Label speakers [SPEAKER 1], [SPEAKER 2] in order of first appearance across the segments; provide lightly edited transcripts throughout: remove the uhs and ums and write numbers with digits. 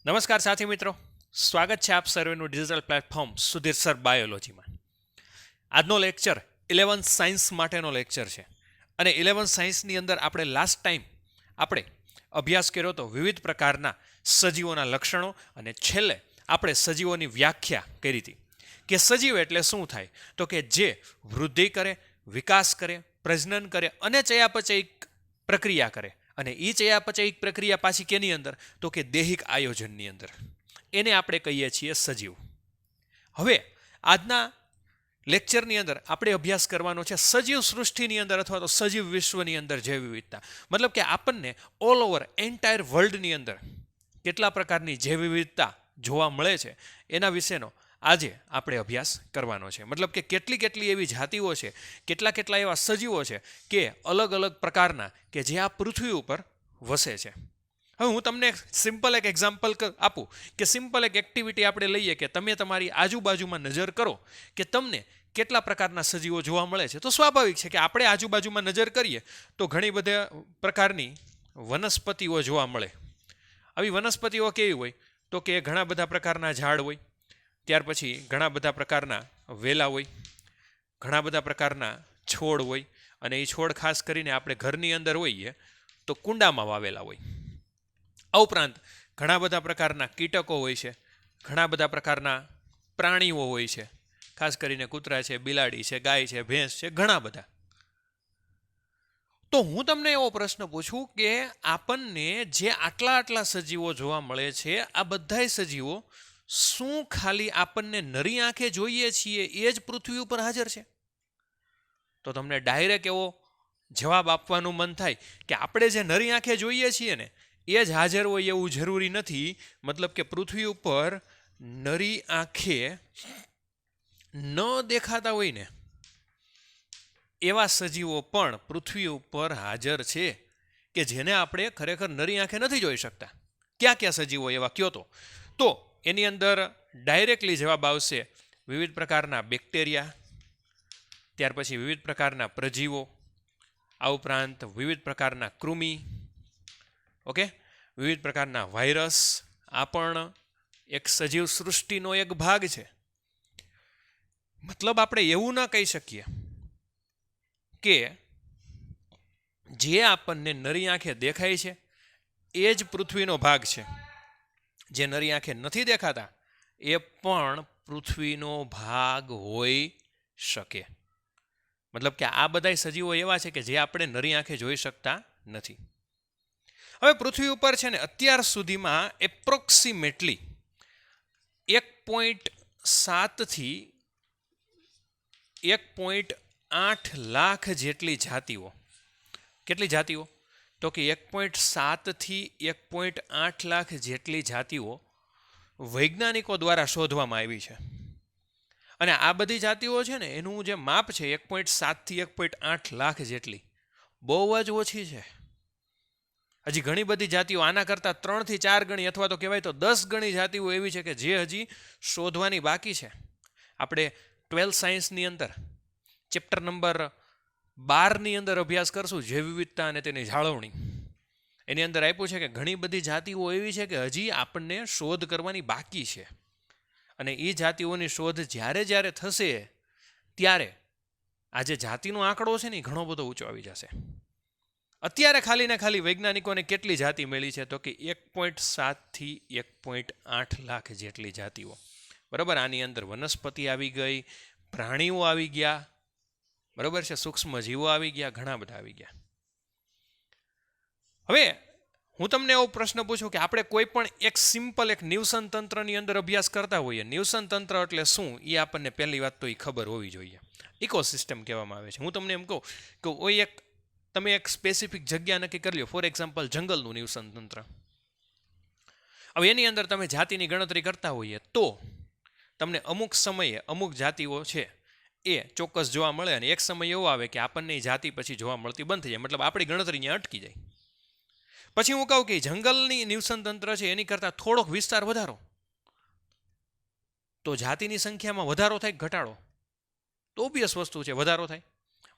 [SPEAKER 1] નમસ્કાર સાથી મિત્રો, સ્વાગત છે આપ સર્વેનું ડિજિટલ પ્લેટફોર્મ સુધીર સર બાયોલોજીમાં. આજનો લેક્ચર 11 સાયન્સ માટેનો લેક્ચર છે અને 11 સાયન્સની અંદર આપણે લાસ્ટ ટાઈમ આપણે અભ્યાસ કર્યો હતો વિવિધ પ્રકારના સજીવોના લક્ષણો અને છેલ્લે આપણે સજીવોની વ્યાખ્યા કરી હતી કે સજીવ એટલે શું થાય તો કે જે વૃદ્ધિ કરે, વિકાસ કરે, પ્રજનન કરે અને ચયાપચયિક પ્રક્રિયા કરે. અને એ ચયાપચયિક પ્રક્રિયા પાછી કેની અંદર તો કે દૈહિક આયોજનની અંદર. એને આપણે કહીએ છીએ સજીવ. હવે આજના લેક્ચરની અંદર આપણે અભ્યાસ કરવાનો છે સજીવ સૃષ્ટિની અંદર અથવા તો સજીવ વિશ્વની અંદર જૈવ વિવિધતા. મતલબ કે આપણને ઓલ ઓવર એન્ટાયર વર્લ્ડની અંદર કેટલા પ્રકારની જૈવ વિવિધતા જોવા મળે છે એના વિશેનો આજે આપણે અભ્યાસ કરવાનો છે. મતલબ કે કેટલી એવી જાતિઓ છે, કેટલા એવા સજીવો છે કે અલગ અલગ પ્રકારના કે જે આ પૃથ્વી ઉપર વસે છે. હવે હું તમને સિમ્પલ એક એક્ઝામ્પલ આપું કે સિમ્પલ એક એક્ટિવિટી આપણે લઈએ કે તમે તમારી આજુબાજુમાં નજર કરો કે તમને કેટલા પ્રકારના સજીવો જોવા મળે છે. તો સ્વાભાવિક છે કે આપણે આજુબાજુમાં નજર કરીએ તો ઘણી બધા પ્રકારની વનસ્પતિઓ જોવા મળે. આવી વનસ્પતિઓ કેવી હોય તો કે ઘણા બધા પ્રકારના ઝાડ હોય, ત્યાર પછી ઘણા બધા પ્રકારના વેલા હોય, ઘણા બધા પ્રકારના છોડ હોય અને એ છોડ ખાસ કરીને આપણે ઘરની અંદર હોઈએ તો કુંડામાં વાવેલા હોય. આ ઉપરાંત ઘણા બધા પ્રકારના કીટકો હોય છે, ઘણા બધા પ્રકારના પ્રાણીઓ હોય છે, ખાસ કરીને કૂતરા છે, બિલાડી છે, ગાય છે, ભેંસ છે, ઘણા બધા. તો હું તમને એવો પ્રશ્ન પૂછું કે આપણને જે આટલા સજીવો જોવા મળે છે આ બધાય સજીવો શું ખાલી આપણને નરી આંખે જોઈએ છીએ એ જ પૃથ્વી ઉપર હાજર છે? તો તમને ડાયરેક્ટ એવો જવાબ આપવાનું મન થાય કે આપણે જે નરી આંખે જોઈએ છીએ ને એ જ હાજર હોય એવું જરૂરી નથી. મતલબ કે પૃથ્વી ઉપર નરી આંખે ન દેખાતા હોય ને એવા સજીવો પણ પૃથ્વી ઉપર હાજર છે કે જેને આપણે ખરેખર નરી આંખે નથી જોઈ શકતા. ક્યાં સજીવો એવા કયો તો એની અંદર ડાયરેક્ટલી જવાબ આવશે વિવિધ પ્રકારના બેક્ટેરિયા, ત્યાર પછી વિવિધ પ્રકારના પ્રજીવો, આ ઉપરાંત વિવિધ પ્રકારના કૃમિ, ઓકે, વિવિધ પ્રકારના વાયરસ. આ પણ એક સજીવ સૃષ્ટિનો એક ભાગ છે. મતલબ આપણે એવું ના કહી શકીએ કે જે આપણને નરી આંખે દેખાય છે એ જ પૃથ્વીનો ભાગ છે, જે નરી આંખે નથી દેખાતા એ પણ પૃથ્વીનો ભાગ હોઈ શકે. મતલબ કે આ બધાય સજીવો એવા છે કે જે આપણે નરી આંખે જોઈ શકતા નથી. હવે પૃથ્વી ઉપર છે ને અત્યાર સુધીમાં એપ્રોક્સિમેટલી 1.7 થી 1.8 લાખ જેટલી જાતિઓ. કેટલી જાતિઓ તો કે 1.7 થી 1.8 લાખ જેટલી જાતિઓ વૈજ્ઞાનિકો દ્વારા શોધવામાં આવી છે. અને આ બધી જાતિઓ છે ને એનું જે માપ છે 1.7 થી 1.8 લાખ જેટલી બહુ જ ઓછી છે. હજી ઘણી બધી જાતિઓ આના કરતાં 3 થી 4 ગણી અથવા તો કહેવાય તો 10 ગણી જાતિઓ એવી છે કે જે હજી શોધવાની બાકી છે. આપણે 12 સાયન્સની અંદર ચેપ્ટર નંબર 12ની અંદર અભ્યાસ કરશું જૈવ વિવિધતા અને તેની જાળવણી. એની અંદર આપ્યું છે કે ઘણી બધી જાતિઓ એવી છે કે હજી આપણને શોધ કરવાની બાકી છે. અને એ જાતિઓની શોધ જ્યારે થશે ત્યારે આ જે જાતિનો આંકડો છે ને એ ઘણો બધો ઊંચો આવી જશે. અત્યારે ખાલી વૈજ્ઞાનિકોને કેટલી જાતિ મળી છે તો કે 1.7 થી 1.8 લાખ જેટલી જાતિઓ. બરાબર, આની અંદર વનસ્પતિ આવી ગઈ, પ્રાણીઓ આવી ગયા, બરાબર છે, સૂક્ષ્મ જીવો આવી ગયા, ઘણા બધા આવી ગયા. હવે હું તમને એવો પ્રશ્ન પૂછું કે આપણે કોઈ પણ એક સિમ્પલ એક નિવસન તંત્રની અંદર અભ્યાસ કરતા હોઈએ. નિવસન તંત્ર એટલે શું એ આપણને પહેલી વાત તો એ ખબર હોવી જોઈએ. ઇકોસિસ્ટમ કહેવામાં આવે છે. હું તમને એમ કહું કે તમે એક સ્પેસિફિક જગ્યા નક્કી કરી લો, ફોર એક્ઝામ્પલ જંગલનું નિવસન તંત્ર. હવે એની અંદર તમે જાતિની ગણતરી કરતા હોઈએ તો તમને અમુક સમયે અમુક જાતિઓ છે એ ચોક્કસ જોવા મળે અને એક સમય એવો આવે કે આપણને એ જાતિ પછી જોવા મળતી બંધ થઈ જાય. મતલબ આપણી ગણતરી અહીંયા અટકી જાય. પછી હું કહું કે જંગલની નિવસન તંત્ર છે એની કરતાં થોડોક વિસ્તાર વધારો તો જાતિની સંખ્યામાં વધારો થાય, ઘટાડો તો ઓબ્વિયસ વસ્તુ છે, વધારો થાય.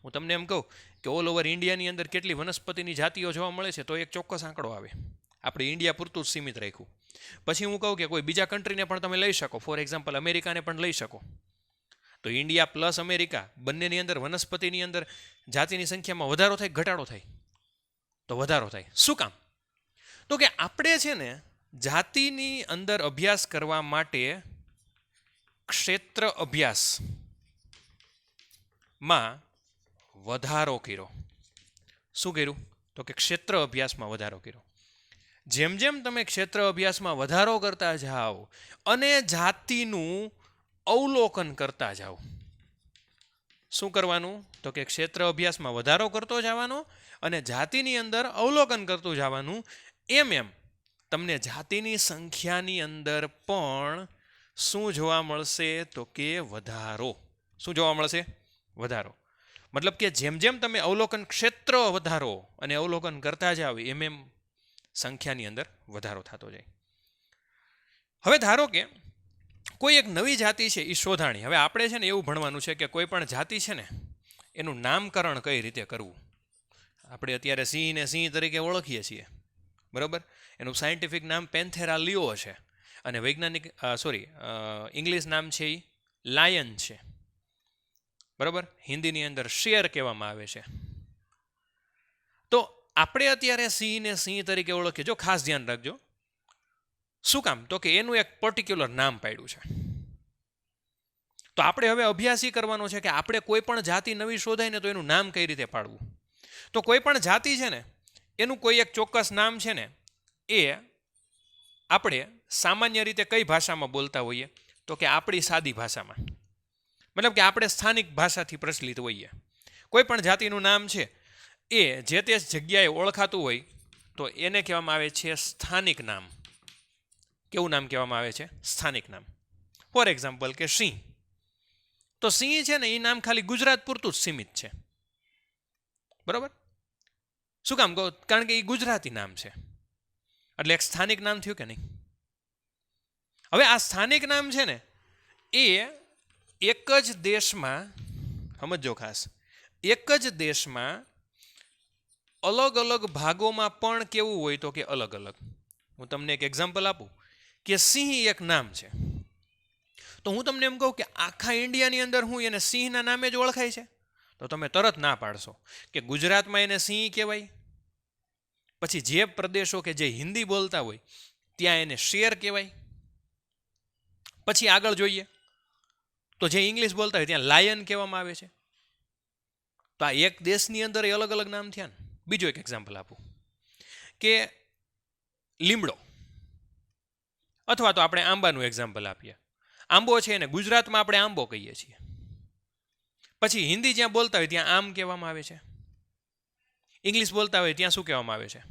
[SPEAKER 1] હું તમને એમ કહું કે ઓલ ઓવર ઇન્ડિયાની અંદર કેટલી વનસ્પતિની જાતિઓ જોવા મળે છે તો એક ચોક્કસ આંકડો આવે. આપણે ઇન્ડિયા પૂરતું જ સીમિત રાખ્યું. પછી હું કહું કે કોઈ બીજા કન્ટ્રીને પણ તમે લઈ શકો, ફોર એક્ઝામ્પલ અમેરિકાને પણ લઈ શકો. તો ઇન્ડિયા પ્લસ અમેરિકા બંનેની અંદર વનસ્પતિની અંદર જાતિની સંખ્યામાં વધારો થાય, ઘટાડો થાય? તો વધારો થાય. શું કામ? તો કે આપણે છે ને જાતિની અંદર અભ્યાસ કરવા માટે ક્ષેત્ર અભ્યાસમાં વધારો કર્યો. શું કર્યું? તો કે ક્ષેત્ર અભ્યાસમાં વધારો કર્યો. જેમ જેમ તમે ક્ષેત્ર અભ્યાસમાં વધારો કરતા જાઓ અને જાતિનું અવલોકન કરતા જાઓ, શું કરવાનું? તો કે ક્ષેત્ર અભ્યાસમાં વધારો કરતો જવાનો અને જાતિની અંદર અવલોકન કરતું જવાનું. એમ એમ તમને જાતિની સંખ્યાની અંદર પણ શું જોવા મળશે? તો કે વધારો. શું જોવા મળશે? વધારો. મતલબ કે જેમ જેમ તમે અવલોકન ક્ષેત્ર વધારો અને અવલોકન કરતા જાઓ એમ એમ સંખ્યાની અંદર વધારો થતો જાય. હવે ધારો કે કોઈ એક નવી જાતિ છે એ શોધાણી. હવે આપણે છે ને એવું ભણવાનું છે કે કોઈ પણ જાતિ છે ને એનું નામકરણ કઈ રીતે કરવું. આપણે અત્યારે સિંહને સિંહ તરીકે ઓળખીએ છીએ, બરાબર? એનું સાયન્ટિફિક નામ પેન્થેરા લિયો છે અને વૈજ્ઞાનિક ઇંગ્લિશ નામ છે એ લાયન છે, બરાબર? હિન્દીની અંદર શેર કહેવામાં આવે છે. તો આપણે અત્યારે સિંહને સિંહ તરીકે ઓળખીએ. જો ખાસ ધ્યાન રાખજો. શું કામ? તો કે એનું એક પર્ટિક્યુલર નામ પાડ્યું છે. તો આપણે હવે અભ્યાસ એ કરવાનો છે કે આપણે કોઈ પણ જાતિ નવી શોધાય ને તો એનું નામ કઈ રીતે પાડવું. તો કોઈ પણ જાતિ છે ને એનું કોઈ એક ચોક્કસ નામ છે ને એ આપણે સામાન્ય રીતે કઈ ભાષામાં બોલતા હોઈએ? તો કે આપણી સાદી ભાષામાં, મતલબ કે આપણે સ્થાનિક ભાષાથી પ્રચલિત હોઈએ. કોઈ પણ જાતિનું નામ છે એ જે તે જગ્યાએ ઓળખાતું હોય તો એને કહેવામાં આવે છે સ્થાનિક નામ. કેવું નામ કહેવામાં આવે છે? સ્થાનિક નામ. ફોર એક્ઝામ્પલ કે સિંહ. તો સિંહ છે ને એ નામ ખાલી ગુજરાત પૂરતું જ સીમિત છે, બરાબર? શું કામ કહો? કારણ કે એ ગુજરાતી નામ છે એટલે એક સ્થાનિક નામ થયું કે નહીં? હવે આ સ્થાનિક નામ છે ને એ એક જ દેશમાં, સમજો ખાસ, એક જ દેશમાં અલગ અલગ ભાગોમાં પણ કેવું હોય? તો કે અલગ અલગ. હું તમને એક એક્ઝામ્પલ આપું કે સિંહ એક નામ છે. તો હું તમને એમ કહું કે આખા ઇન્ડિયાની અંદર હું એને સિંહના નામે જ ઓળખાય છે? તો તમે તરત ના પાડશો કે ગુજરાતમાં એને સિંહ કહેવાય, પછી જે પ્રદેશો કે જે હિન્દી બોલતા હોય ત્યાં એને શેર કહેવાય, પછી આગળ જોઈએ તો જે ઇંગ્લિશ બોલતા હોય ત્યાં લાયન કહેવામાં આવે છે. તો આ એક દેશની અંદર એ અલગ અલગ નામ થયા ને. બીજું એક એક્ઝામ્પલ આપું કે લીમડો, અથવા તો આપણે આંબાનું એક્ઝામ્પલ આપીએ. આંબો છે એને ગુજરાતમાં આપણે આંબો કહીએ છીએ, પછી હિન્દી જ્યાં બોલતા હોય ત્યાં આમ કહેવામાં આવે છે, ઇંગ્લિશ બોલતા હોય ત્યાં શું કહેવામાં આવે છે?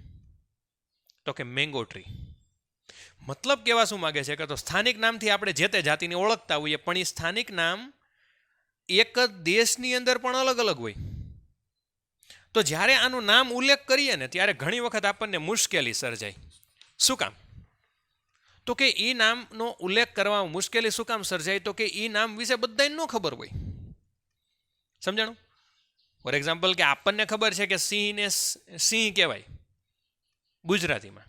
[SPEAKER 1] તો કે મેંગો ટ્રી. મતલબ કહેવા શું માગે છે કે તો સ્થાનિક નામથી આપણે જે તે જાતિને ઓળખતા હોઈએ પણ એ સ્થાનિક નામ એક જ દેશની અંદર પણ અલગ અલગ હોય. તો જ્યારે આનું નામ ઉલ્લેખ કરીએ ને ત્યારે ઘણી વખત આપણને મુશ્કેલી સર્જાય. શું કામ? તો કે એ નામનો ઉલ્લેખ કરવામાં મુશ્કેલી શું કામ સર્જાય? તો કે એ નામ વિશે બધાને ન ખબર હોય. સમજાણું? ફોર એક્ઝામ્પલ કે આપણને ખબર છે કે સિંહને સિંહ કહેવાય ગુજરાતીમાં,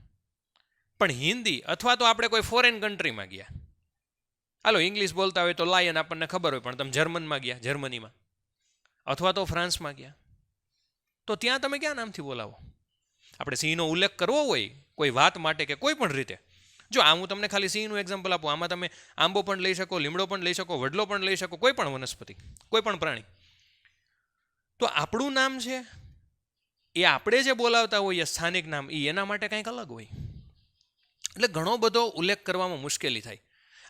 [SPEAKER 1] પણ હિન્દી અથવા તો આપણે કોઈ ફોરેન કન્ટ્રીમાં ગયા, હાલો ઇંગ્લિશ બોલતા હોય તો લાયન આપણને ખબર હોય, પણ તમે જર્મનમાં ગયા, જર્મનીમાં અથવા તો ફ્રાન્સમાં ગયા, તો ત્યાં તમે ક્યાં નામથી બોલાવો? આપણે સિંહનો ઉલ્લેખ કરવો હોય કોઈ વાત માટે કે કોઈ પણ રીતે. જો આ હું તમને ખાલી સિંહનું એક્ઝામ્પલ આપું, આમાં તમે આંબો પણ લઈ શકો, લીમડો પણ લઈ શકો, વડલો પણ લઈ શકો, કોઈ પણ વનસ્પતિ, કોઈ પણ પ્રાણી. તો આપણું નામ છે એ આપણે જે બોલાવતા હોઈએ સ્થાનિક નામ એ એના માટે કંઈક અલગ હોય. એટલે ઘણો બધો ઉલ્લેખ કરવામાં મુશ્કેલી થાય.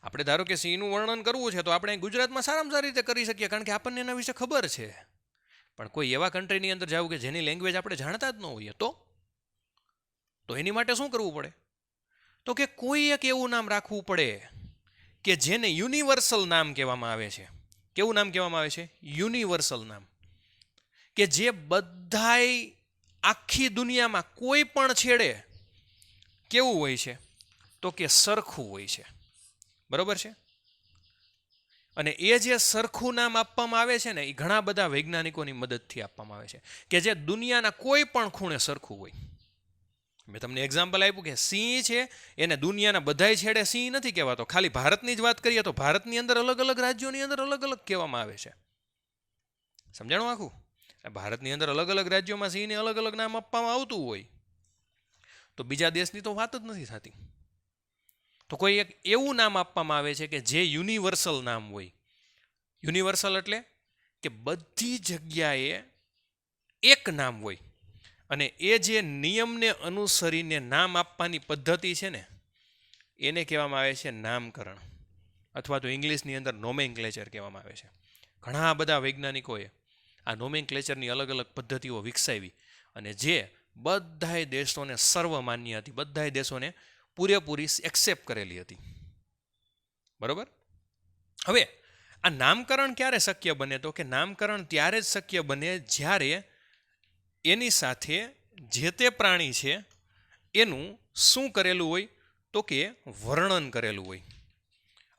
[SPEAKER 1] આપણે ધારો કે સિંહનું વર્ણન કરવું છે તો આપણે ગુજરાતમાં સારામાં સારી રીતે કરી શકીએ કારણ કે આપણને એના વિશે ખબર છે. પણ કોઈ એવા કન્ટ્રીની અંદર જવું કે જેની લેંગ્વેજ આપણે જાણતા જ ન હોઈએ તો એની માટે શું કરવું પડે? તો કે કોઈ એક એવું નામ રાખવું પડે કે જેને યુનિવર્સલ નામ કહેવામાં આવે છે. કેવું નામ કહેવામાં આવે છે? યુનિવર્સલ નામ. કે જે બધાય આખી દુનિયામાં કોઈ પણ છેડે કેવું હોય છે? તો કે સરખું હોય છે, બરોબર છે? અને એ જે સરખું નામ આપવામાં આવે છે ને એ ઘણા બધા વૈજ્ઞાનિકોની મદદથી આપવામાં આવે છે કે જે દુનિયાના કોઈ પણ ખૂણે સરખું હોય. મેં તમને એક્ઝામ્પલ આપ્યું કે સિંહ છે એને દુનિયાના બધાય છેડે સિંહ નથી કહેવાતો. ખાલી ભારતની જ વાત કરીએ તો ભારતની અંદર અલગ અલગ રાજ્યોની અંદર અલગ અલગ કહેવામાં આવે છે. સમજાણું આખું? ભારતની અંદર અલગ અલગ રાજ્યોમાં સિંહને અલગ અલગ નામ આપવામાં આવતું હોય તો બીજા દેશની તો વાત જ નથી થતી. તો કોઈ એક એવું નામ આપવામાં આવે છે કે જે યુનિવર્સલ નામ હોય. યુનિવર્સલ એટલે કે બધી જગ્યાએ એક નામ હોય અને એ જે નિયમને અનુસરીને નામ આપવાની પદ્ધતિ છે ને એને કહેવામાં આવે છે નામકરણ, અથવા તો ઇંગ્લિશની અંદર નોમેનક્લેચર કહેવામાં આવે છે. ઘણા બધા વૈજ્ઞાનિકોએ આ નોમેનક્લેચરની અલગ અલગ પદ્ધતિઓ વિકસાવી અને જે બધાય દેશોને સર્વમાન્ય હતી, બધાય દેશોને પૂરેપૂરી એક્સેપ્ટ કરેલી હતી. બરોબર? હવે આ નામકરણ ક્યારે શક્ય બને? તો કે નામકરણ ત્યારે જ શક્ય બને જ્યારે એની સાથે જે તે પ્રાણી છે એનું શું કરેલું હોય? તો કે વર્ણન કરેલું હોય.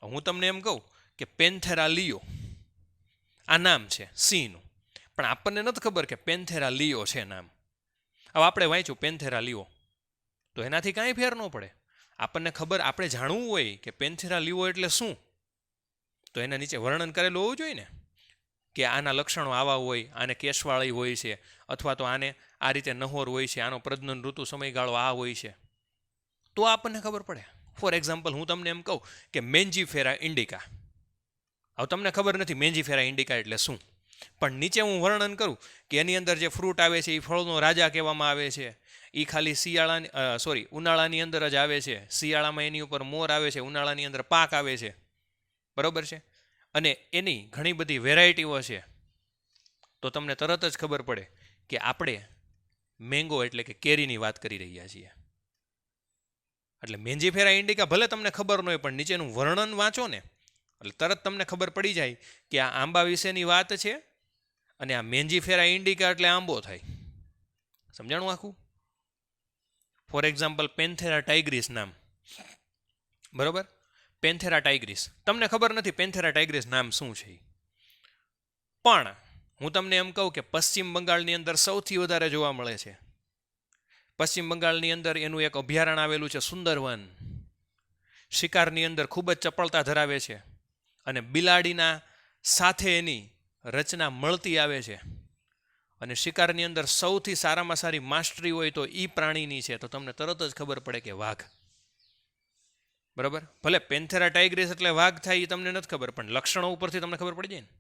[SPEAKER 1] હું તમને એમ કહું કે પેન્થેરા લિયો આ નામ છે સિંહનું, પણ આપણને નથી ખબર કે પેન્થેરા લિયો છે નામ. હવે આપણે વાંચ્યું પેન્થેરા લિયો તો એનાથી કાંઈ ફેર ન પડે. આપણને ખબર, આપણે જાણવું હોય કે પેન્થેરા લિયો એટલે શું, તો એના નીચે વર્ણન કરેલું હોવું જોઈએ ને, કે આના લક્ષણો આવા હોય, આને કેશવાળી હોય છે, અથવા તો આને આ રીતે નહોર હોય છે, આનો પ્રજનન ઋતુ સમયગાળો આ હોય છે, તો આપણને ખબર પડે. ફોર એક્ઝામ્પલ હું તમને એમ કહું કે મેન્જીફેરા ઇન્ડિકા. હવે તમને ખબર નથી મેન્જીફેરા ઇન્ડિકા એટલે શું, પણ નીચે હું વર્ણન કરું કે એની અંદર જે ફ્રૂટ આવે છે એ ફળનો રાજા કહેવામાં આવે છે. એ ખાલી ઉનાળાની અંદર જ આવે છે. શિયાળામાં એની ઉપર મોર આવે છે, ઉનાળાની અંદર પાક આવે છે. બરોબર છે? અને એની ઘણી બધી વેરાયટીઓ છે. તો તમને તરત જ ખબર પડે કે આપણે મેંગો એટલે કે કેરીની વાત કરી રહ્યા છીએ. એટલે મેન્જીફેરા ઇન્ડિકા ભલે તમને ખબર ન હોય, પણ નીચેનું વર્ણન વાંચો ને એટલે તરત તમને ખબર પડી જાય કે આ આંબા વિશેની વાત છે અને આ મેન્જીફેરા ઇન્ડિકા એટલે આંબો થાય. સમજાણું આખું? ફોર એક્ઝામ્પલ પેન્થેરા ટાઇગ્રીસ નામ. બરોબર? પેન્થેરા ટાઇગ્રીસ તમને ખબર નથી પેન્થેરા ટાઇગ્રીસ નામ શું છે, પણ હું તમને એમ કહું કે પશ્ચિમ બંગાળની અંદર સૌથી વધારે જોવા મળે છે. પશ્ચિમ બંગાળની અંદર એનું એક અભયારણ્ય આવેલું છે સુંદરવન. શિકારની અંદર ખૂબ જ ચપળતા ધરાવે છે અને બિલાડીના સાથે એની રચના મળતી આવે છે. અને શિકારની અંદર સૌથી સારામાં સારી માસ્ટરી હોય તો એ પ્રાણીની છે, તો તમને તરત જ ખબર પડે કે વાઘ. બરાબર? ભલે પેન્થેરા ટાઇગ્રીસ એટલે વાઘ થાય એ તમને નથી ખબર, પણ લક્ષણો ઉપરથી તમને ખબર પડી જાય ને.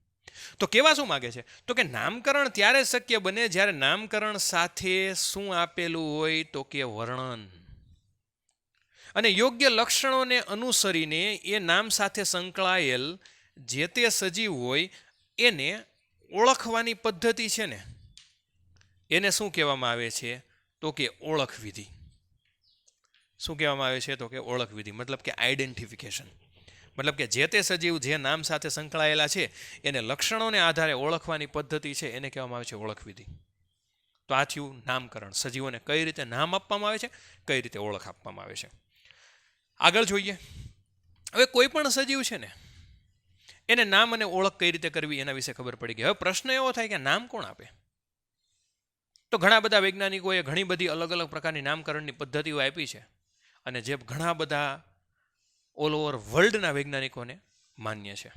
[SPEAKER 1] તો કેવા શું માગે છે? તો કે નામકરણ ત્યારે શક્ય બને જ્યારે નામકરણ સાથે શું આપેલું હોય? તો કે વર્ણન. અને યોગ્ય લક્ષણોને અનુસરીને એ નામ સાથે સંકળાયેલ જે તે સજીવ હોય એને ઓળખવાની પદ્ધતિ છે ને એને શું કહેવામાં આવે છે? તો કે ઓળખ વિધિ. શું કહેવામાં આવે છે? તો કે ઓળખ વિધિ, મતલબ કે આઈડેન્ટિફિકેશન. મતલબ કે જે તે સજીવ જે નામ સાથે સંકળાયેલા છે એને લક્ષણોને આધારે ઓળખવાની પદ્ધતિ છે એને કહેવામાં આવે છે ઓળખ વિધિ. તો આ થયું નામકરણ. સજીવોને કઈ રીતે નામ આપવામાં આવે છે, કઈ રીતે ઓળખ આપવામાં આવે છે. આગળ જોઈએ. હવે કોઈ પણ સજીવ છે ને એને નામ અને ઓળખ કઈ રીતે કરવી એના વિશે ખબર પડી ગઈ. હવે પ્રશ્ન એવો થાય કે નામ કોણ આપે? તો ઘણા બધા વૈજ્ઞાનિકોએ ઘણી બધી અલગ અલગ પ્રકારની નામકરણની પદ્ધતિઓ આપી છે અને જે ઘણા બધા ઓલ ઓવર વર્લ્ડના વૈજ્ઞાનિકોને માન્ય છે.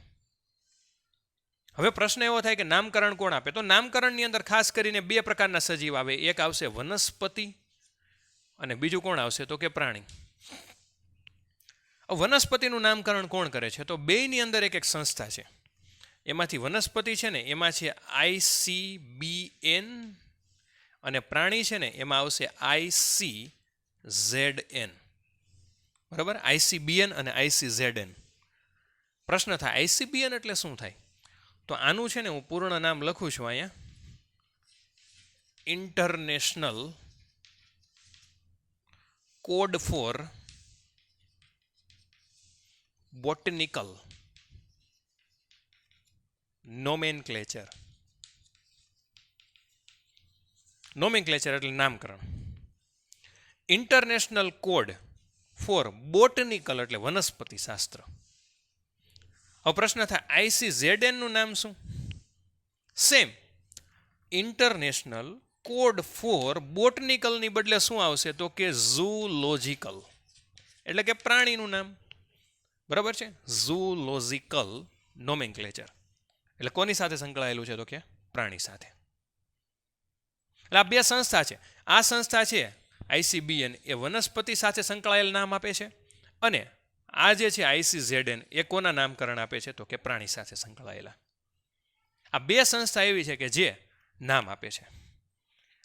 [SPEAKER 1] હવે પ્રશ્ન એવો થાય કે નામકરણ કોણ આપે? તો નામકરણની અંદર ખાસ કરીને બે પ્રકારના સજીવ આવે. એક આવશે વનસ્પતિ અને બીજું કોણ આવશે? તો કે પ્રાણી. વનસ્પતિનું નામકરણ કોણ કરે છે? તો બેયની અંદર એક સંસ્થા છે. એમાંથી વનસ્પતિ છે ને એમાં છે ICBN અને પ્રાણી છે ને એમાં આવશે ICZN. બરાબર? ICBN અને ICZN. પ્રશ્ન થાય ICBN એટલે શું થાય? તો આનું છે ને હું પૂર્ણ નામ લખું છું અહીંયા. International code four botanical nomenclature. Nomenclature એટલે નામકરણ. ઇન્ટરનેશનલ કોડ ફોર બોટનિકલ એટલે વનસ્પતિ શાસ્ત્ર. હવે પ્રશ્ન થાય ICZN નું નામ શું? સેમ, ઇન્ટરનેશનલ કોડ ફોર બોટનિકલની બદલે શું આવશે તો કે ઝૂલોજિકલ, એટલે કે પ્રાણીનું નામ. બરાબર છે, ઝૂલોજિકલ નોમેનક્લેચર એટલે કોની સાથે સંકળાયેલું છે તો કે પ્રાણી સાથે. એટલે આ બે સંસ્થા છે. આ સંસ્થા છે ICBN એ વનસ્પતિ સાથે સંકળાયેલ નામ આપે છે, અને આ જે છે ICZN એ કોના નામકરણ આપે છે તો કે પ્રાણી સાથે સંકળાયેલા. આ બે સંસ્થા એવી છે કે જે નામ આપે છે.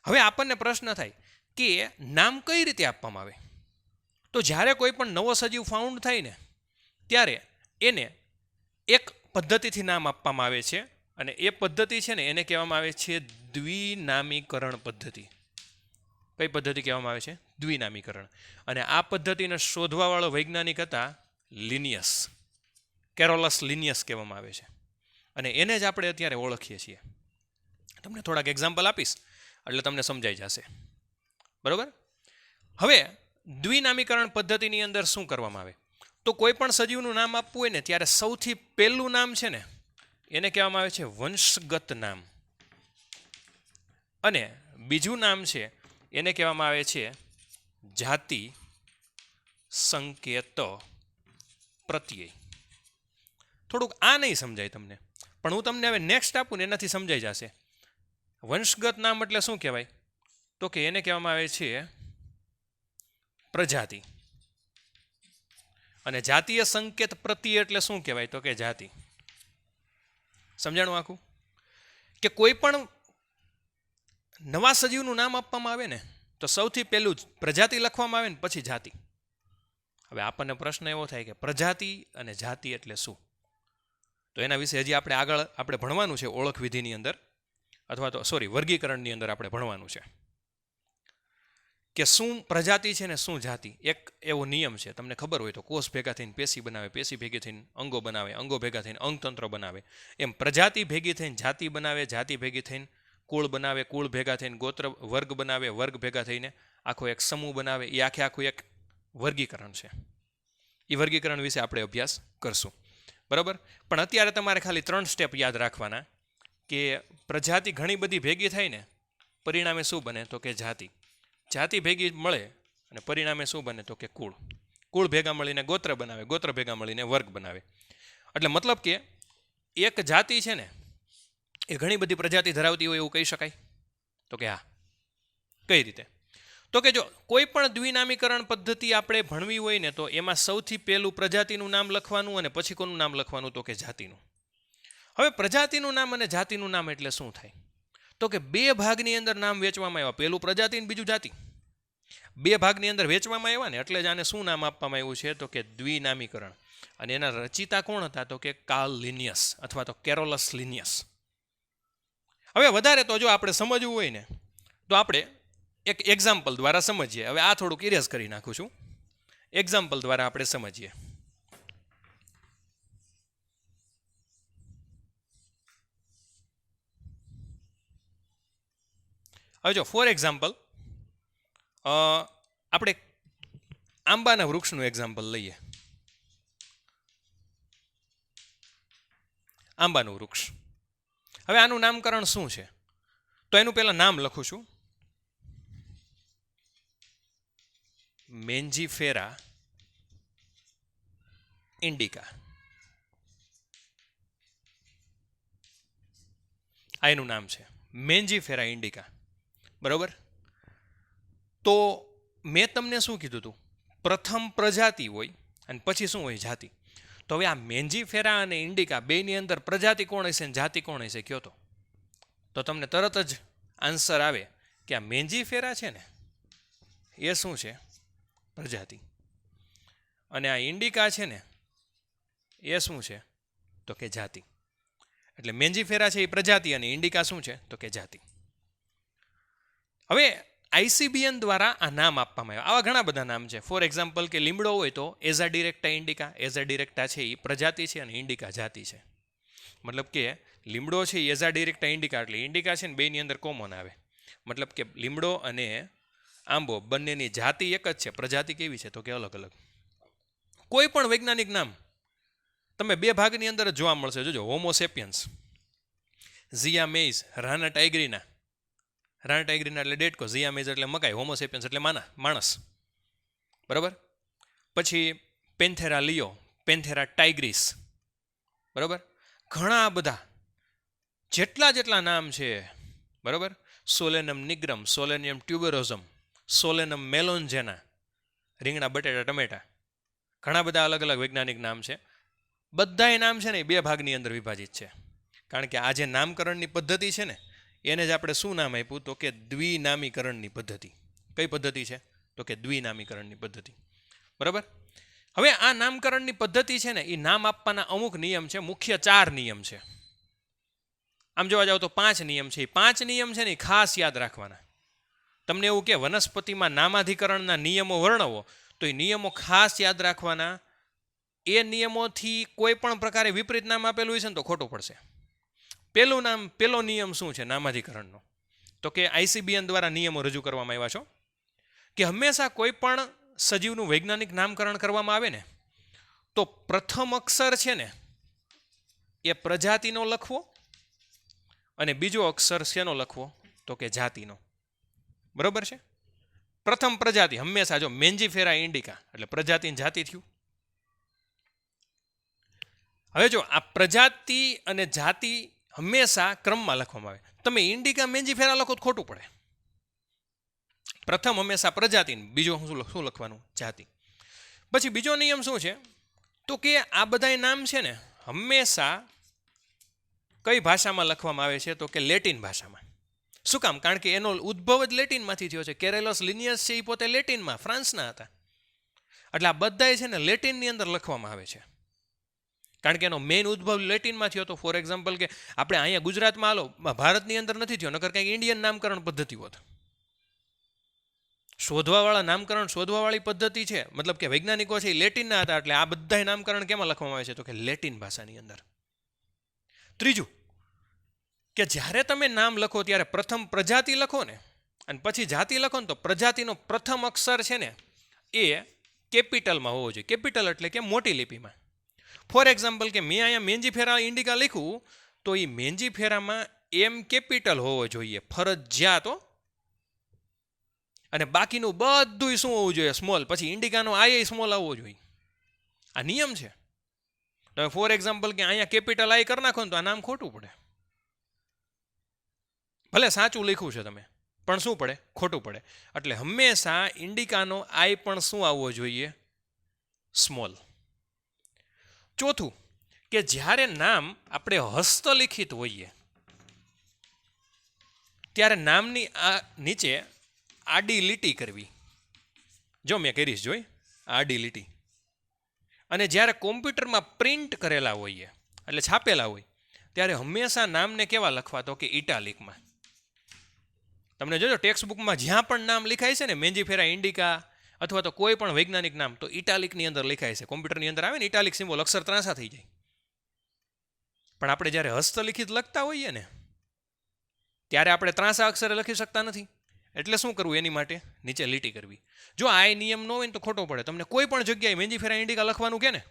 [SPEAKER 1] હવે આપણને પ્રશ્ન થાય કે નામ કઈ રીતે આપવામાં આવે. તો જ્યારે કોઈ પણ નવો સજીવ ફાઉન્ડ થાય ને ત્યારે એને એક પદ્ધતિથી નામ આપવામાં આવે છે, અને એ પદ્ધતિ છે ને એને કહેવામાં આવે છે દ્વિનામીકરણ પદ્ધતિ. કઈ પદ્ધતિ કહેવામાં આવે છે? દ્વિનામીકરણ. અને આ પદ્ધતિને શોધવાવાળો વૈજ્ઞાનિક હતા લિનિયસ, કેરોલસ લિનિયસ કહેવામાં આવે છે, અને એને જ આપણે અત્યારે ઓળખીએ છીએ. તમને થોડાક એક્ઝામ્પલ આપીશ એટલે તમને સમજાઈ જશે. બરોબર. હવે દ્વિનામીકરણ પદ્ધતિની અંદર શું કરવામાં આવે તો કોઈ પણ સજીવનું નામ આપવું હોય ને ત્યારે સૌથી પહેલું નામ છે ને એને કહેવામાં આવે છે વંશગત નામ, અને બીજું નામ છે એને કહેવામાં આવે છે જાતિ સંકેત પ્રત્યય. થોડુંક આ નહીં સમજાય તમને, પણ હું તમને હવે નેક્સ્ટ આપું ને એનાથી સમજાઈ જશે. વંશગત નામ એટલે શું કહેવાય તો કે એને કહેવામાં આવે છે પ્રજાતિ, અને જાતીય સંકેત પ્રત્યય એટલે શું કહેવાય તો કે જાતિ. સમજાણું આખું? કે કોઈ પણ નવા સજીવનું નામ આપવામાં આવે ને તો સૌથી પહેલું જ પ્રજાતિ લખવામાં આવે ને પછી જાતિ. હવે આપણને પ્રશ્ન એવો થાય કે પ્રજાતિ અને જાતિ એટલે શું, તો એના વિશે હજી આગળ આપણે ભણવાનું છે ઓળખ વિધિની અંદર, અથવા તો વર્ગીકરણની અંદર આપણે ભણવાનું છે કે શું પ્રજાતિ છે ને શું જાતિ. એક એવો નિયમ છે, તમને ખબર હોય તો, કોષ ભેગા થઈને પેશી બનાવે, પેશી ભેગી થઈને અંગો બનાવે, અંગો ભેગા થઈને અંગતંત્ર બનાવે, એમ પ્રજાતિ ભેગી થઈને જાતિ બનાવે, જાતિ ભેગી થઈને કુળ બનાવે, કુળ ભેગા થઈને ગોત્ર વર્ગ બનાવે, વર્ગ ભેગા થઈને આખો એક સમૂહ બનાવે. એ આખું એક વર્ગીકરણ છે. એ વર્ગીકરણ વિશે આપણે અભ્યાસ કરશું. બરાબર. પણ અત્યારે તમારે ખાલી 3 સ્ટેપ યાદ રાખવાના કે પ્રજાતિ ઘણી બધી ભેગી થાય ને પરિણામે શું બને તો કે જાતિ, જાતિ ભેગી મળે અને પરિણામે શું બને તો કે કુળ, કુળ ભેગા મળીને ગોત્ર બનાવે, ગોત્ર ભેગા મળીને વર્ગ બનાવે. એટલે મતલબ કે એક જાતિ છે ને એ ઘણી બધી પ્રજાતિ ધરાવતી હોય એવું કહી શકાય તો કે હા. કઈ રીતે તો કે જો કોઈ પણ દ્વિનામીકરણ પદ્ધતિ આપણે ભણવી હોય ને તો એમાં સૌથી પહેલું પ્રજાતિનું નામ લખવાનું, અને પછી કોનું નામ લખવાનું તો કે જાતિનું. હવે પ્રજાતિનું નામ અને જાતિનું નામ એટલે શું થાય તો કે બે ભાગની અંદર નામ વેચવામાં આવ્યા, પહેલું પ્રજાતિ અને બીજું જાતિ. બે ભાગની અંદર વેચવામાં આવ્યા ને એટલે જ આને શું નામ આપવામાં આવ્યું છે તો કે દ્વિનામીકરણ. અને એના રચિતા કોણ હતા તો કે કાર્લ લિનિયસ અથવા તો કેરોલસ લિનિયસ. હવે વધારે તો જો આપણે સમજવું હોય ને તો આપણે એક એક્ઝામ્પલ દ્વારા સમજીએ. હવે આ થોડુંક ઇરેઝ કરી નાખું છું, એક્ઝામ્પલ દ્વારા આપણે સમજીએ. હવે જો ફોર એક્ઝામ્પલ આપણે આંબાના વૃક્ષનું એક્ઝામ્પલ લઈએ. આંબાનું વૃક્ષ. હવે આનું નામકરણ શું છે તો એનું પહેલાં નામ લખું છું, મેન્જીફેરા ઇન્ડિકા. આ એનું નામ છે મેન્જીફેરા ઇન્ડિકા. બરાબર. તો મેં તમને શું કીધું હતું, પ્રથમ પ્રજાતિ હોય અને પછી શું હોય જાતિ. તો હવે આ મેન્જીફેરા અને ઇન્ડિકા બેની અંદર પ્રજાતિ કોણ હશે અને જાતિ કોણ હશે કયો તો તમને તરત જ આન્સર આવે કે આ મેન્જીફેરા છે ને એ શું છે પ્રજાતિ, અને આ ઇન્ડિકા છે ને એ શું છે તો કે જાતિ. એટલે મેન્જીફેરા છે એ પ્રજાતિ અને ઇન્ડિકા શું છે તો કે જાતિ. હવે ICBN દ્વારા આ નામ આપવામાં આવ્યા. આવા ઘણા બધા નામ છે. ફોર એક્ઝામ્પલ કે લીમડો હોય તો એઝા ડિરેક્ટા ઇન્ડિકા, એઝા ડિરેક્ટા છે એ પ્રજાતિ છે અને ઇન્ડિકા જાતિ છે. મતલબ કે લીમડો છે એ એઝા ડિરેક્ટા ઇન્ડિકા, એટલે ઇન્ડિકા છે ને બેની અંદર કોમન આવે. મતલબ કે લીમડો અને આંબો બંનેની જાતિ એક જ છે, પ્રજાતિ કેવી છે તો કે અલગ અલગ. કોઈ પણ વૈજ્ઞાનિક નામ તમે બે ભાગની અંદર જ જોવા મળશે. જોજો હોમોસેપિયન્સ, ઝિયા મેઇઝ, રાના ટાઇગ્રીના, રાણા ટાઈગ્રીના એટલે ડેટકો, ઝિયામેઝ એટલે મકાઈ, હોમોસેપિયન્સ એટલે માણસ. બરાબર. પછી પેન્થેરા લિયો, પેન્થેરા ટાઇગ્રીસ. બરાબર. ઘણા બધા જેટલા નામ છે. બરાબર. સોલેનમ નિગ્રમ, સોલેનિયમ ટ્યુબેરોઝમ, સોલેનમ મેલોન્જેના, રીંગણા બટેટા ટમેટા, ઘણા બધા અલગ અલગ વૈજ્ઞાનિક નામ છે. બધાય નામ છે ને એ 2 ભાગની અંદર વિભાજિત છે. કારણ કે આ જે નામકરણની પદ્ધતિ છે ને એને જ આપણે શું નામ આપ્યું તો કે દ્વિનામીકરણની પદ્ધતિ. કઈ પદ્ધતિ છે તો કે દ્વિનામીકરણની પદ્ધતિ. બરાબર. હવે આ નામકરણની પદ્ધતિ છે ને એ નામ આપવાના અમુક નિયમ છે, મુખ્ય 4 નિયમ છે. આમ જોવા જાવ તો 5 નિયમ છે. એ 5 નિયમ છે ને એ ખાસ યાદ રાખવાના. તમને એવું કે વનસ્પતિમાં નામાધિકરણના નિયમો વર્ણવો તો એ નિયમો ખાસ યાદ રાખવાના. એ નિયમોથી કોઈ પણ પ્રકારે વિપરીત નામ આપેલું હોય છે ને તો ખોટું પડશે. પેલો નિયમ શું છે નામાધિકરણનો તો કે ICBN દ્વારા નિયમો રજૂ કરવામાં આવ્યા છે કે હંમેશા કોઈ પણ સજીવનું વૈજ્ઞાનિક નામકરણ કરવામાં આવે ને તો પ્રથમ અક્ષર છે ને એ પ્રજાતિનો લખવો અને બીજો અક્ષર શેનો લખવો તો કે જાતિનો. બરોબર છે. પ્રથમ પ્રજાતિ હંમેશા જો મેન્જીફેરા ઇન્ડિકા એટલે પ્રજાતિ જાતિ થયું. હવે જો આ પ્રજાતિ અને જાતિ હંમેશા ક્રમમાં લખવામાં આવે. તમે ઇન્ડિકા મેન્જીફેરા લખો તો ખોટું પડે. પ્રથમ હંમેશા પ્રજાતિ, બીજો શું લખવાનું જાતિ. પછી બીજો નિયમ શું છે તો કે આ બધાય નામ છે ને હંમેશા કઈ ભાષામાં લખવામાં આવે છે તો કે લેટિન ભાષામાં. શું કામ? કારણ કે એનો ઉદ્ભવ જ લેટિનમાંથી થયો છે. કેરેલસ લિનિયસ છે એ પોતે લેટિનમાં ફ્રાન્સના હતા. એટલે આ બધાય છે ને લેટિનની અંદર લખવામાં આવે છે. કારણ કે એનો મેઇન ઉદ્ભવ લેટિનમાં થયો હતો. ફોર એક્ઝામ્પલ કે આપણે અહીંયા ગુજરાતમાં હાલો ભારતની અંદર નથી થયો, નકર કંઈક ઇન્ડિયન નામકરણ પદ્ધતિ હોત. શોધવાવાળી પદ્ધતિ છે, મતલબ કે વૈજ્ઞાનિકો છે એ લેટિનના હતા. એટલે આ બધા નામકરણ કેમાં લખવામાં આવે છે તો કે લેટિન ભાષાની અંદર. ત્રીજું કે જ્યારે તમે નામ લખો ત્યારે પ્રથમ પ્રજાતિ લખો ને અને પછી જાતિ લખો ને તો પ્રજાતિનો પ્રથમ અક્ષર છે ને એ કેપિટલમાં હોવો જોઈએ. કેપિટલ એટલે કે મોટી લિપિમાં. ફોર એક્ઝામ્પલ કે મેં અહીંયા મેન્જીફેરા ઇન્ડિકા લખ્યું તો એ મેન્જીફેરામાં M કેપિટલ હોવો જોઈએ ફરજિયાત. અને બાકીનું બધું શું હોવું જોઈએ સ્મોલ. પછી ઇન્ડિકાનો I સ્મોલ આવવો જોઈએ. આ નિયમ છે. તમે ફોર એક્ઝામ્પલ કે અહીંયા કેપિટલ I કરી નાખો ને તો આ નામ ખોટું પડે. ભલે સાચું લખ્યું છે તમે પણ શું પડે? ખોટું પડે. એટલે હંમેશા ઇન્ડિકાનો I પણ શું આવવો જોઈએ? સ્મોલ. ચોથું કે જ્યારે નામ આપણે હસ્તલિખિત હોઈએ ત્યારે નામની આ નીચે આડી લીટી કરવી. જો મેં કરીશ જોઈ આડી લીટી. અને જ્યારે કોમ્પ્યુટરમાં પ્રિન્ટ કરેલા હોઈએ એટલે છાપેલા હોય ત્યારે હંમેશા નામને કેવા લખવા તો કે ઇટાલિકમાં. તમને જોજો ટેક્સ્ટ બુકમાં જ્યાં પણ નામ લખાય છે ને મેન્જીફેરા ઇન્ડિકા અથવા તો કોઈ પણ વૈજ્ઞાનિક નામ તો ઇટાલિકની અંદર લખાય છે. કોમ્પ્યુટરની અંદર આવે ને ઇટાલિક સિમ્બોલ, અક્ષર ત્રાંસા થઈ જાય. પણ આપણે જ્યારે હસ્તલિખિત લખતા હોઈએ ને ત્યારે આપણે ત્રાંસા અક્ષરે લખી શકતા નથી. એટલે શું કરવું? એની માટે નીચે લીટી કરવી. જો આ નિયમ ન હોય ને તો ખોટો પડે. તમને કોઈ પણ જગ્યાએ મેન્જીફેરા ઇન્ડિકા લખવાનું કે ને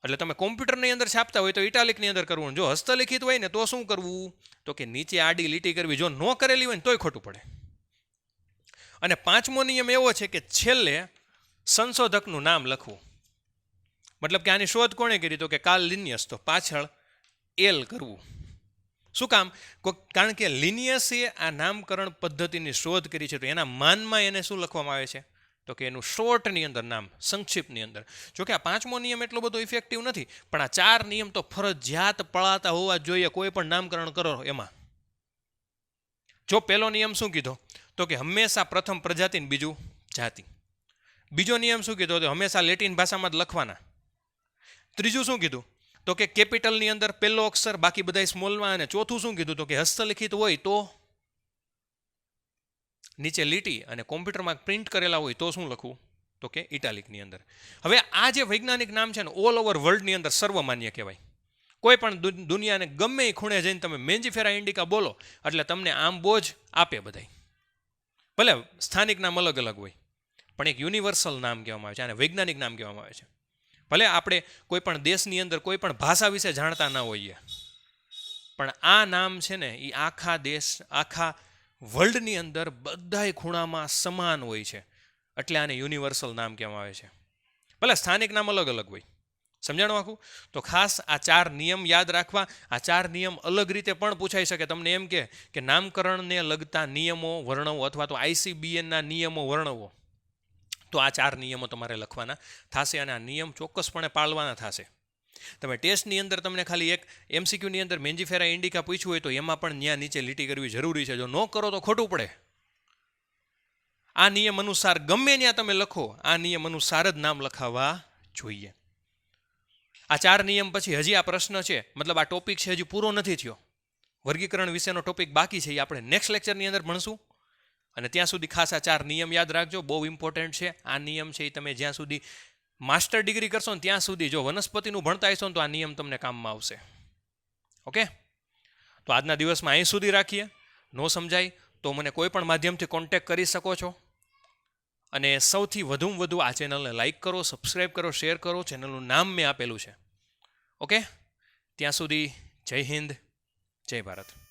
[SPEAKER 1] એટલે તમે કોમ્પ્યુટરની અંદર છાપતા હોય તો ઇટાલિકની અંદર કરવું. જો હસ્તલિખિત હોય ને તો શું કરવું તો કે નીચે આડી લીટી કરવી. જો ન કરેલી હોય ને તોય ખોટું પડે. અને પાંચમો નિયમ એવો છે કે છેલ્લે સંશોધકનું નામ લખવું. મતલબ કે આની શોધ કોણે કરી તો કે કાર્લ લિનિયસ. તો પાછળ એલ કરવું. શું કામ? કારણ કે લિનિયસે આ નામકરણ પદ્ધતિની શોધ કરી છે. તો એના માનમાં એને શું લખવામાં આવે છે તો કે એનું શોર્ટની અંદર નામ, સંક્ષિપ્તની અંદર. જોકે આ પાંચમો નિયમ એટલો બધો ઇફેક્ટિવ નથી પણ આ 4 નિયમ તો ફરજિયાત પળાતા હોવા જોઈએ કોઈ પણ નામકરણ કરો એમાં. જો પહેલો નિયમ શું કીધો તો કે હંમેશા પ્રથમ પ્રજાતિ ને બીજું જાતિ. બીજો નિયમ શું કીધો તો હંમેશા લેટિન ભાષામાં જ લખવાના. ત્રીજું શું કીધું તો કે કેપિટલની અંદર પહેલો અક્ષર બાકી બધા સ્મોલમાં. અને ચોથું શું કીધું તો કે હસ્તલિખિત હોય તો નીચે લીટી અને કોમ્પ્યુટરમાં પ્રિન્ટ કરેલા હોય તો શું લખવું તો કે ઇટાલિકની અંદર. હવે આ જે વૈજ્ઞાનિક નામ છે ને ઓલ ઓવર વર્લ્ડની અંદર સર્વમાન્ય કહેવાય. કોઈ પણ દુનિયાને ગમે એ ખૂણે જઈને તમે મેન્જીફેરા ઇન્ડિકા બોલો એટલે તમને આમ બોજ આપે બધાય. ભલે સ્થાનિક નામ અલગ અલગ હોય પણ એક યુનિવર્સલ નામ કહેવામાં આવે છે. અને વૈજ્ઞાનિક નામ કહેવામાં આવે છે. ભલે આપણે કોઈ પણ દેશની અંદર કોઈ પણ ભાષા વિશે જાણતા ના હોઈએ પણ આ નામ છે ને એ આખા દેશ, આખા વર્લ્ડની અંદર બધાય ખૂણામાં સમાન હોય છે, એટલે આને યુનિવર્સલ નામ કહેવામાં આવે છે. ભલે સ્થાનિક નામ અલગ અલગ હોય. સમજાણું આખું? તો ખાસ આ 4 નિયમ યાદ રાખવા. આ 4 નિયમ અલગ રીતે પણ પૂછાઈ શકે. તમને એમ કે નામકરણને લગતા નિયમો વર્ણવો અથવા તો ICBNના નિયમો વર્ણવો, તો આ 4 નિયમો તમારે લખવાના થશે અને આ નિયમ ચોક્કસપણે પાળવાના થશે. તમે ટેસ્ટની અંદર તમને ખાલી એક MCQની અંદર મેન્જીફેરા ઇન્ડિકા પૂછ્યું હોય તો એમાં પણ ન્યા નીચે લીટી કરવી જરૂરી છે. જો ન કરો તો ખોટું પડે. આ નિયમ અનુસાર ગમે ત્યાં તમે લખો, આ નિયમ અનુસાર જ નામ લખાવવા જોઈએ. આ 4 નિયમ પછી હજી આ પ્રશ્ન છે, મતલબ આ ટોપિક છે હજી પૂરો નથી થયો. વર્ગીકરણ વિશેનો ટોપિક બાકી છે, એ આપણે નેક્સ્ટ લેક્ચરની અંદર ભણશું. અને ત્યાં સુધી ખાસ આ 4 નિયમ યાદ રાખજો, બહુ ઇમ્પોર્ટન્ટ છે. આ નિયમ છે એ તમે જ્યાં સુધી માસ્ટર ડિગ્રી કરશો ને ત્યાં સુધી, જો વનસ્પતિનું ભણતા હશો ને તો આ નિયમ તમને કામમાં આવશે. ઓકે, તો આજના દિવસમાં અહીં સુધી રાખીએ. નો સમજાય તો મને કોઈ પણ માધ્યમથી કોન્ટેક્ટ કરી શકો છો. અને સૌથી વધુમાં વધુ આ ચેનલને લાઇક કરો, સબસ્ક્રાઈબ કરો, શેર કરો. ચેનલનું નામ મેં આપેલું છે. ઓકે, ત્યાં સુધી જય હિન્દ, જય ભારત.